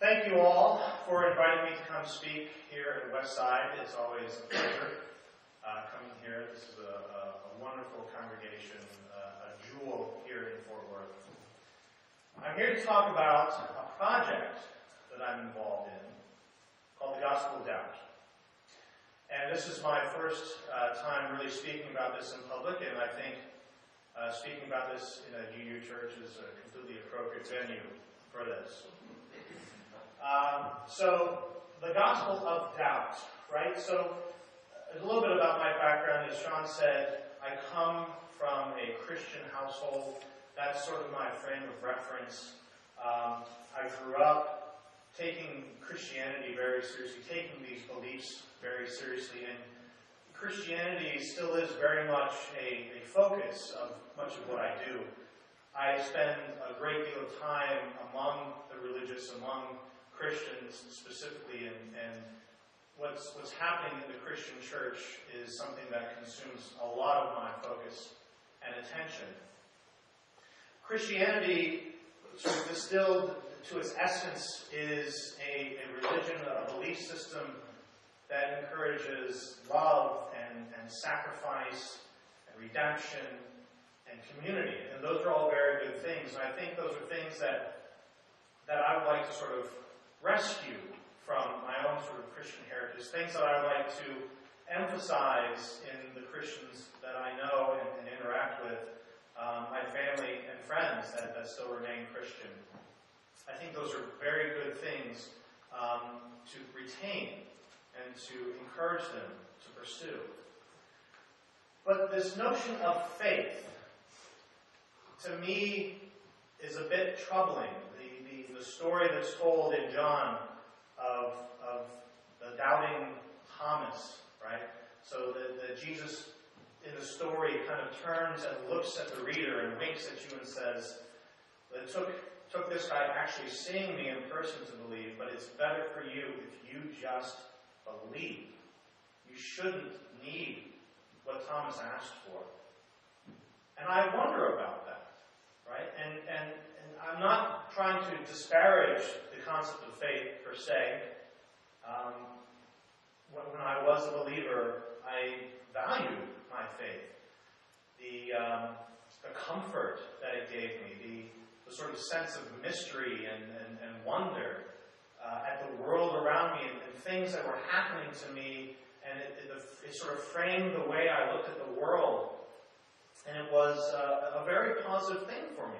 Thank you all for inviting me to come speak here at Westside. It's always a pleasure coming here. This is a wonderful congregation, a jewel here in Fort Worth. I'm here to talk about a project that I'm involved in called the Gospel of Doubt. And this is my first time really speaking about this in public, and I think speaking about this in a GU church is a completely appropriate venue for this. So, the Gospel of Doubt, right? So, a little bit about my background. As Sean said, I come from a Christian household. That's sort of my frame of reference. I grew up taking Christianity very seriously, taking these beliefs very seriously, and Christianity still is very much a focus of much of what I do. I spend a great deal of time among the religious, among Christians specifically, and what's happening in the Christian church is something that consumes a lot of my focus and attention. Christianity, sort of distilled to its essence, is a religion, a belief system that encourages love and sacrifice and redemption and community. And those are all very good things. And I think those are things that I would like to sort of rescue from my own sort of Christian heritage, things that I would like to emphasize in the Christians that I know and interact with, my family and friends that still remain Christian. I think those are very good things to retain and to encourage them to pursue. But this notion of faith, to me, is a bit troubling. The story that's told in John of the doubting Thomas, right? So that Jesus in the story kind of turns and looks at the reader and winks at you and says, it took this guy actually seeing me in person to believe, but it's better for you if you just believe. You shouldn't need what Thomas asked for. And I wonder about that, right? And I'm not trying to disparage the concept of faith per se. When I was a believer, I valued my faith. The comfort that it gave me, the sort of sense of mystery and wonder at the world around me and things that were happening to me, and it sort of framed the way I looked at the world. And it was a very positive thing for me.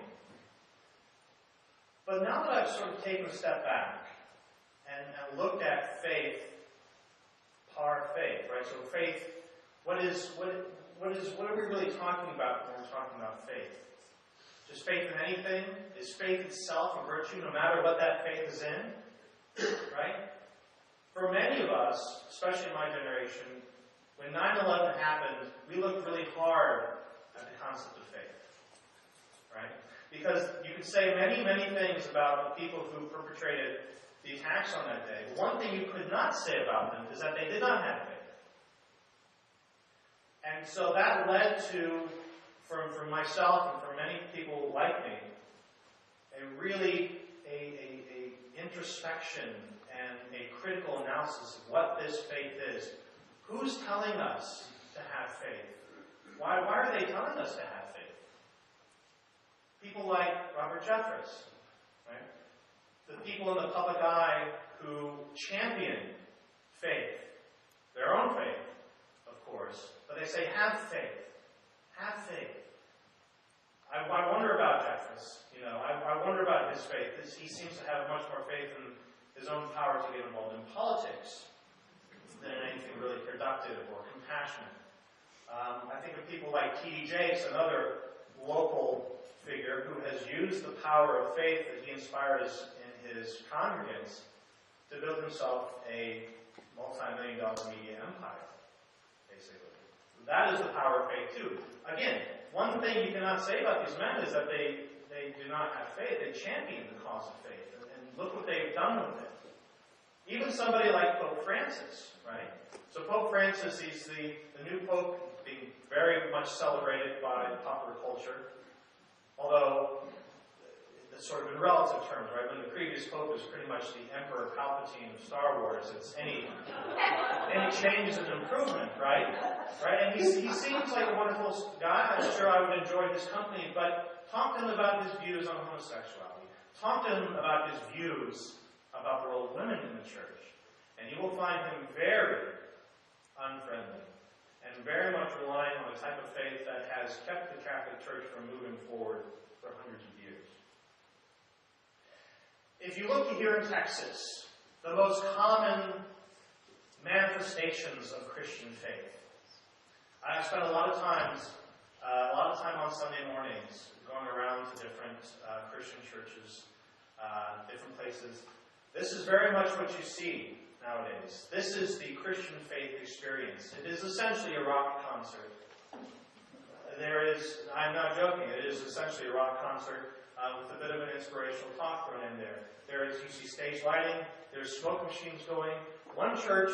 But now that I've sort of taken a step back and looked at faith, par faith, right? So faith, what are we really talking about when we're talking about faith? Just faith in anything? Is faith itself a virtue no matter what that faith is in? Right? For many of us, especially in my generation, when 9/11 happened, we looked really hard at the concept of faith. Right? Because you could say many, many things about the people who perpetrated the attacks on that day. But one thing you could not say about them is that they did not have faith. And so that led to, for myself and for many people like me, a introspection and a critical analysis of what this faith is. Who's telling us to have faith? Why are they telling us to have faith? People like Robert Jeffress, right? The people in the public eye who champion faith, their own faith, of course, but they say, have faith. Have faith. I wonder about Jeffress. I wonder about his faith. He seems to have much more faith in his own power to get involved in politics than in anything really productive or compassionate. I think of people like T.D. Jakes, another local figure who has used the power of faith that he inspired in his congregants to build himself a multi-million-dollar media empire, basically. That is the power of faith, too. Again, one thing you cannot say about these men is that they do not have faith. They champion the cause of faith. And look what they've done with it. Even somebody like Pope Francis, right? So Pope Francis, he's the new pope, being very much celebrated by popular culture. Although the sort of in relative terms, right? When the previous pope is pretty much the Emperor Palpatine of Star Wars, it's any change is an improvement, right? And he seems like a wonderful guy. I'm sure I would enjoy his company, but talk to him about his views on homosexuality. Talk to him about his views about the role of women in the church. And you will find him very unfriendly and very much relying on a type of faith that has kept the Catholic Church from moving forward for hundreds of years. If you look here in Texas, the most common manifestations of Christian faith. I spent a lot of time on Sunday mornings going around to different Christian churches, different places. This is very much what you see nowadays. This is the Christian faith experience. It is essentially a rock concert. I'm not joking, it is essentially a rock concert with a bit of an inspirational talk thrown in there. You see stage lighting, there's smoke machines going. One church,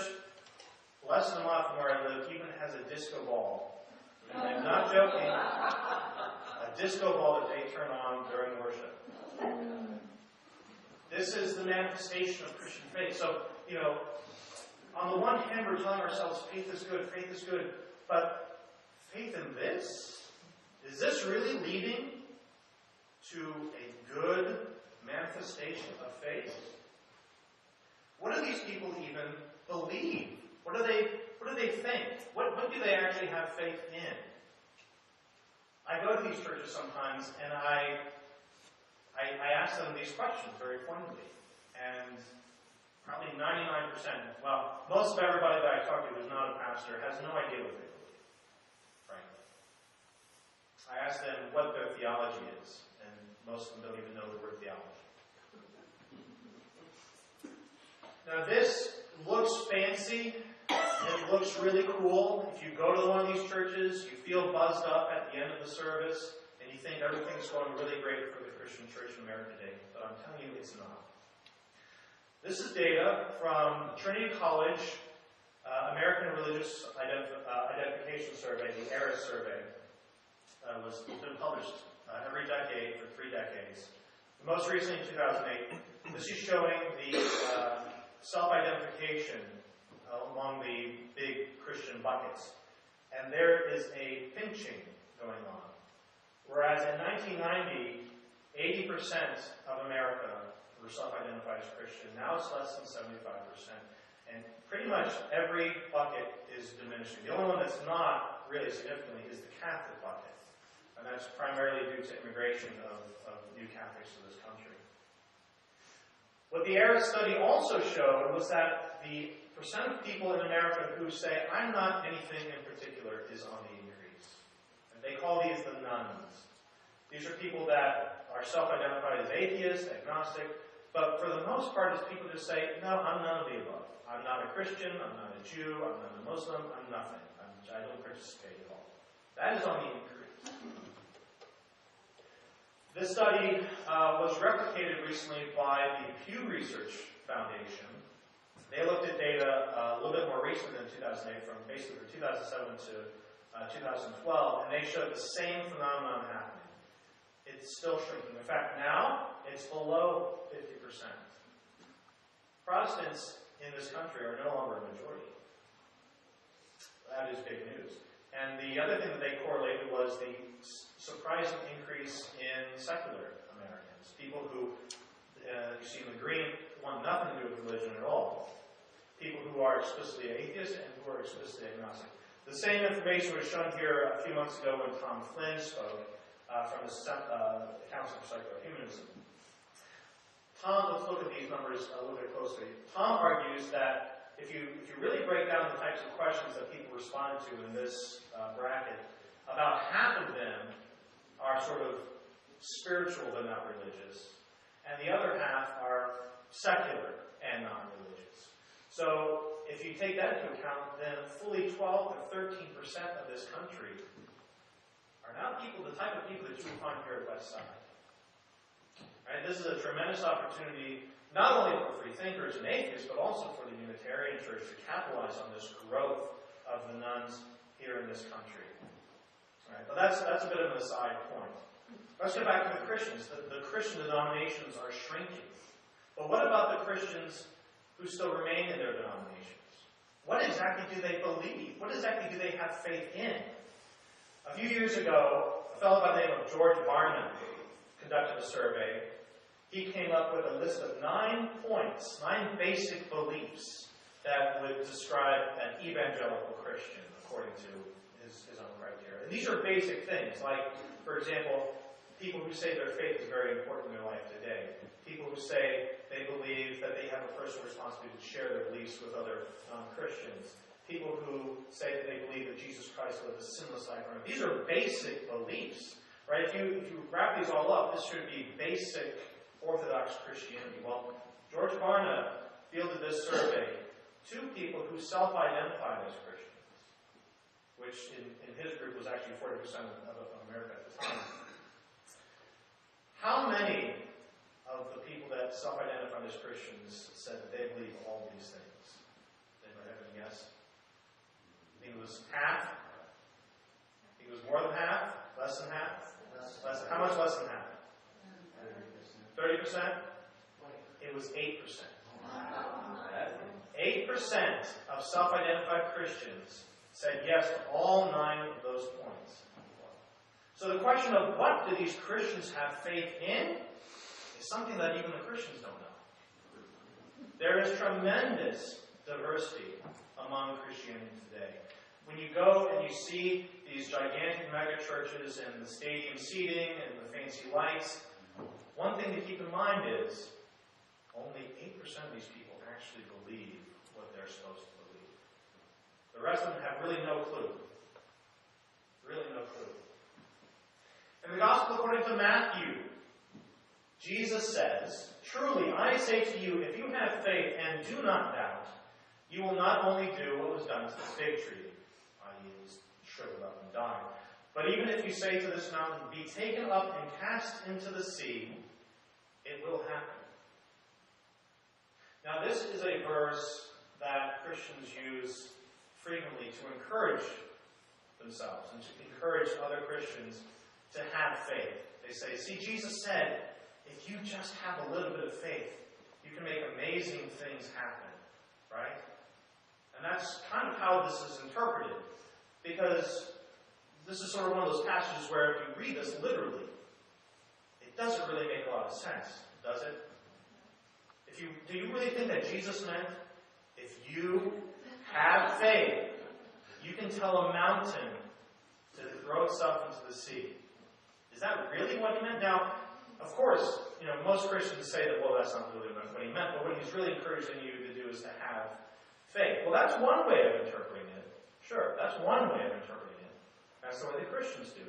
less than a mile from where I live, even has a disco ball. I'm not joking. A disco ball that they turn on during worship. This is the manifestation of Christian faith. So, on the one hand, we're telling ourselves faith is good, but faith in this? Is this really leading to a good manifestation of faith? What do these people even believe? What do they think? What do they actually have faith in? I go to these churches sometimes and I ask them these questions very pointedly. And probably 99%, well, most of everybody that I talk to who's not a pastor has no idea what they believe, frankly. I ask them what their theology is, and most of them don't even know the word theology. Now this looks fancy. It looks really cool. If you go to one of these churches, you feel buzzed up at the end of the service, and you think everything's going really great for the Christian church in America today. But I'm telling you, it's not. This is data from Trinity College American Religious Identification Survey, the ERIS survey. It's been published every decade for 3 decades. Most recently in 2008. This is showing the self-identification among the big Christian buckets. And there is a pinching going on. Whereas in 1990, 80% of America were self-identified as Christian. Now it's less than 75%. And pretty much every bucket is diminishing. The only one that's not really significantly is the Catholic bucket. And that's primarily due to immigration of new Catholics to this country. What the ERIS study also showed was that the percent of people in America who say, I'm not anything in particular, is on the increase. And they call these the nuns. These are people that are self-identified as atheists, agnostic, but for the most part, it's people just say, no, I'm none of the above. I'm not a Christian, I'm not a Jew, I'm not a Muslim, I'm nothing. I don't participate at all. That is on the increase. This study was replicated recently by the Pew Research Foundation. They looked at data a little bit more recent than 2008, from basically 2007 to 2012, and they showed the same phenomenon happening. It's still shrinking. In fact, now it's below 50%. Protestants in this country are no longer a majority. That is big news. And the other thing that they correlated was the surprising increase in secular Americans. People who, you see in the green, want nothing to do with religion at all. People who are explicitly atheist and who are explicitly agnostic. The same information was shown here a few months ago when Tom Flynn spoke from the Council for Secular Humanism. Tom, let's look at these numbers a little bit closely. Tom argues that if you really break down the types of questions that people responded to in this bracket, about half of them are sort of spiritual but not religious, and the other half are secular and not religious. So if you take that into account, then fully 12 to 13% of this country are now the type of people that you find here at Westside. Right? This is a tremendous opportunity, not only for free thinkers and atheists, but also for the Unitarian Church to capitalize on this growth of the nuns here in this country. Right? But that's a bit of an aside point. Let's get back to the Christians. The Christian denominations are shrinking. But what about the Christians who still remain in their denominations? What exactly do they believe? What exactly do they have faith in? A few years ago, a fellow by the name of George Barna conducted a survey. He came up with a list of 9 points, 9 basic beliefs that would describe an evangelical Christian according to his own criteria. And these are basic things, like, for example, people who say their faith is very important in their life today. People who say they believe that they have a personal responsibility to share their beliefs with other non-Christians. People who say that they believe that Jesus Christ lived a sinless life. These are basic beliefs, right? If you wrap these all up, this should be basic Orthodox Christianity. Well, George Barna fielded this survey to people who self-identified as Christians, which in his group was actually 40% of America at the time. How many of the people that self-identified as Christians said that they believe all these things? Anybody have any guess? I think it was half? I think it was more than half? Less than half? How much less than half? 30%? It was 8%. 8% of self-identified Christians said yes to all 9 of those points. So the question of what do these Christians have faith in is something that even the Christians don't know. There is tremendous diversity among Christianity today. When you go and you see these gigantic mega churches and the stadium seating and the fancy lights, one thing to keep in mind is only 8% of these people actually believe what they're supposed to believe. The rest of them have really no clue. Really no clue. In the Gospel according to Matthew, Jesus says, "Truly, I say to you, if you have faith and do not doubt, you will not only do what was done to the fig tree," i.e. it was shriveled up and died, "but even if you say to this mountain, be taken up and cast into the sea, it will happen." Now, this is a verse that Christians use frequently to encourage themselves and to encourage other Christians to have faith. They say, see, Jesus said, if you just have a little bit of faith, you can make amazing things happen, right? And that's kind of how this is interpreted, because this is sort of one of those passages where if you read this literally, it doesn't really make a lot of sense, does it? Do you really think that Jesus meant if you have faith, you can tell a mountain to throw itself into the sea? Is that really what he meant? Now, of course, most Christians say that, well, that's not really what he meant, but what he's really encouraging you to do is to have faith. Well, that's one way of interpreting it. Sure, that's one way of interpreting it. That's the way the Christians do.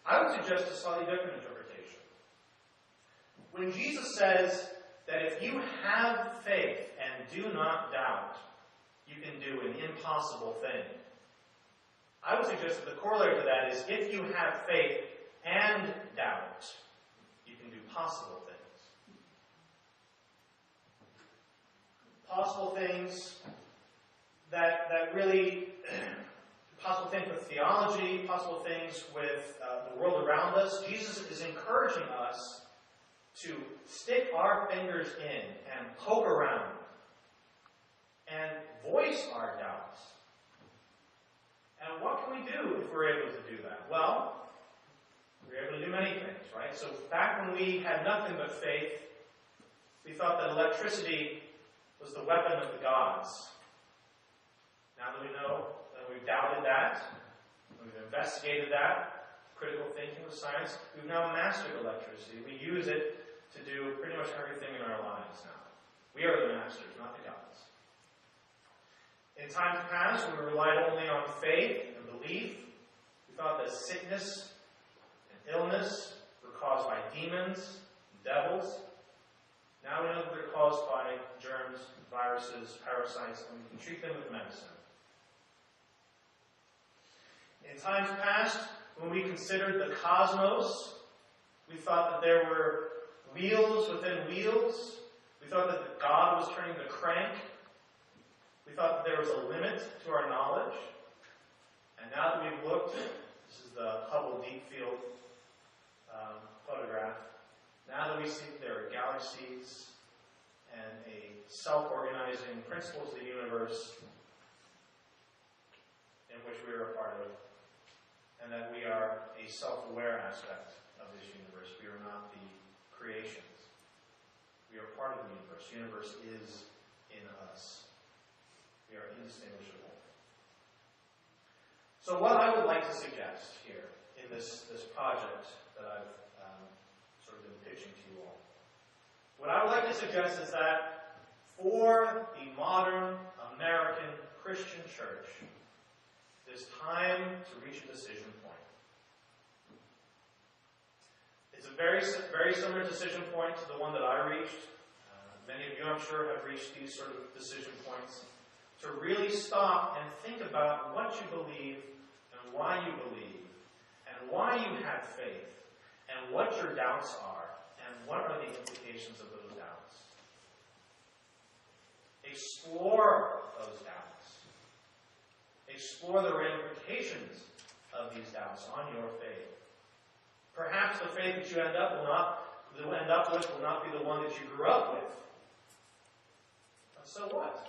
I would suggest a slightly different interpretation. When Jesus says that if you have faith and do not doubt, you can do an impossible thing, I would suggest that the corollary to that is if you have faith and doubt, you can do possible things. Possible things that really, possible things with theology, possible things with the world around us. Jesus is encouraging us to stick our fingers in and poke around and voice our doubts. And what can we do if we're able to do that? Well, we're able to do many things, right? So back when we had nothing but faith, we thought that electricity was the weapon of the gods. Now that we know that we've doubted that, we've investigated that, critical thinking with science, we've now mastered electricity. We use it to do pretty much everything in our lives now. We are the masters, not the gods. In times past, when we relied only on faith and belief, we thought that sickness and illness were caused by demons and devils. Now we know that they're caused by germs, viruses, parasites, and we can treat them with medicine. In times past, when we considered the cosmos, we thought that there were wheels within wheels. We thought that God was turning the crank. We thought that there was a limit to our knowledge. And now that we've looked, this is the Hubble Deep Field photograph. Now that we see there are galaxies and a self-organizing principles of the universe in which we are a part of, and that we are a self-aware aspect of this universe. We are not the creations. We are part of the universe. The universe is in us. We are indistinguishable. So what I would like to suggest here in this project that I've sort of been pitching to you all, what I would like to suggest is that for the modern American Christian church, it is time to reach a decision point. It's a very, very similar decision point to the one that I reached. Many of you, I'm sure, have reached these sort of decision points. To really stop and think about what you believe and why you believe and why you have faith and what your doubts are and what are the implications of those doubts. Explore those doubts. Explore the ramifications of these doubts on your faith. Perhaps the faith that you end up with will not be the one that you grew up with. But so what?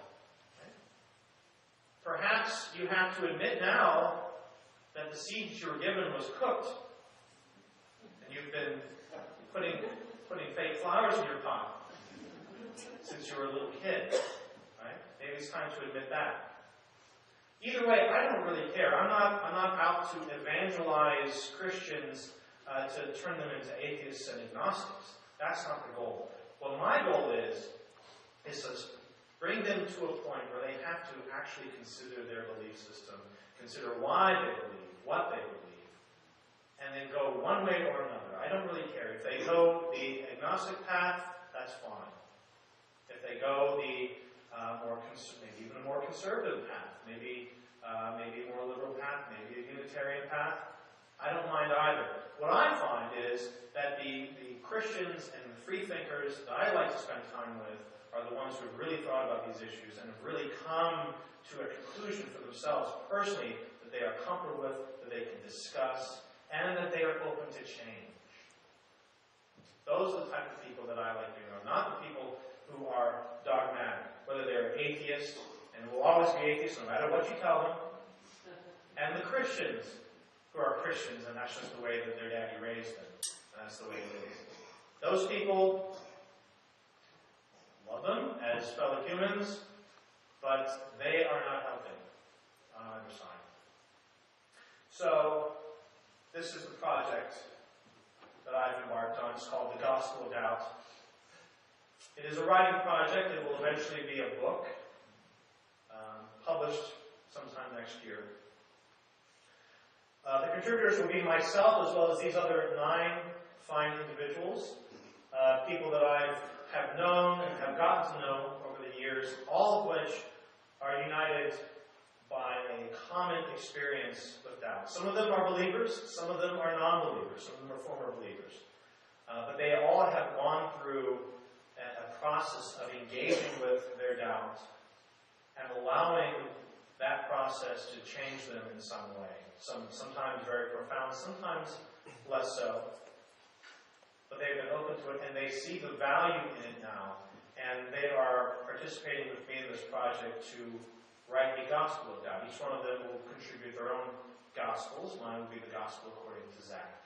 Perhaps you have to admit now that the seed you were given was cooked. And you've been putting fake flowers in your pot since you were a little kid. Right? Maybe it's time to admit that. Either way, I don't really care. I'm not out to evangelize Christians to turn them into atheists and agnostics. That's not the goal. What my goal is to bring them to a point where they have to actually consider their belief system, consider why they believe, what they believe, and then go one way or another. I don't really care. If they go the agnostic path, that's fine. If they go the maybe even a more conservative path, maybe a more liberal path, maybe a Unitarian path, I don't mind either. What I find is that the Christians and the free thinkers that I like to spend time with are the ones who have really thought about these issues and have really come to a conclusion for themselves personally that they are comfortable with, that they can discuss, and that they are open to change. Those are the type of people that I like being around, not the people who are dogmatic, whether they're atheists, and will always be atheists no matter what you tell them, and the Christians who are Christians, and that's just the way that their daddy raised them. That's the way it is. Those people, love them as fellow humans, but they are not helping on either side. So, this is the project that I've embarked on. It's called The Gospel of Doubt. It is a writing project. It will eventually be a book, published sometime next year. The contributors will be myself as well as these other 9 fine individuals, people that I have known and have gotten to know over the years, all of which are united by a common experience with doubt. Some of them are believers, some of them are non-believers, some of them are former believers. But they all have gone through a process of engaging with their doubt and allowing that process to change them in some way. Sometimes very profound, sometimes less so. But they've been open to it, and they see the value in it now. And they are participating with me in this project to write a gospel of doubt. Each one of them will contribute their own gospels. Mine will be the gospel according to Zach.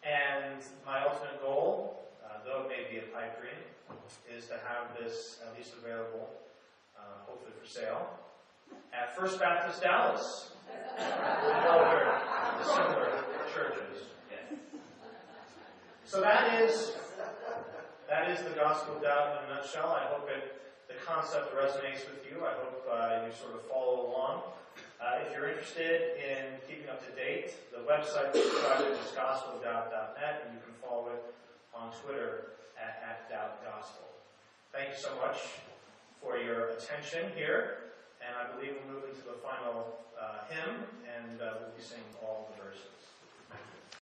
And my ultimate goal, though it may be a pipe dream, is to have this at least available, hopefully for sale, at First Baptist Dallas, and other similar churches. So that is the gospel of doubt in a nutshell. I hope the concept resonates with you. I hope you sort of follow along. If you're interested in keeping up to date, the website for the project is gospelofdoubt.net, and you can follow it on Twitter at DoubtGospel. Thank you so much for your attention here. And I believe we'll move into the final hymn, and we'll be singing all the verses.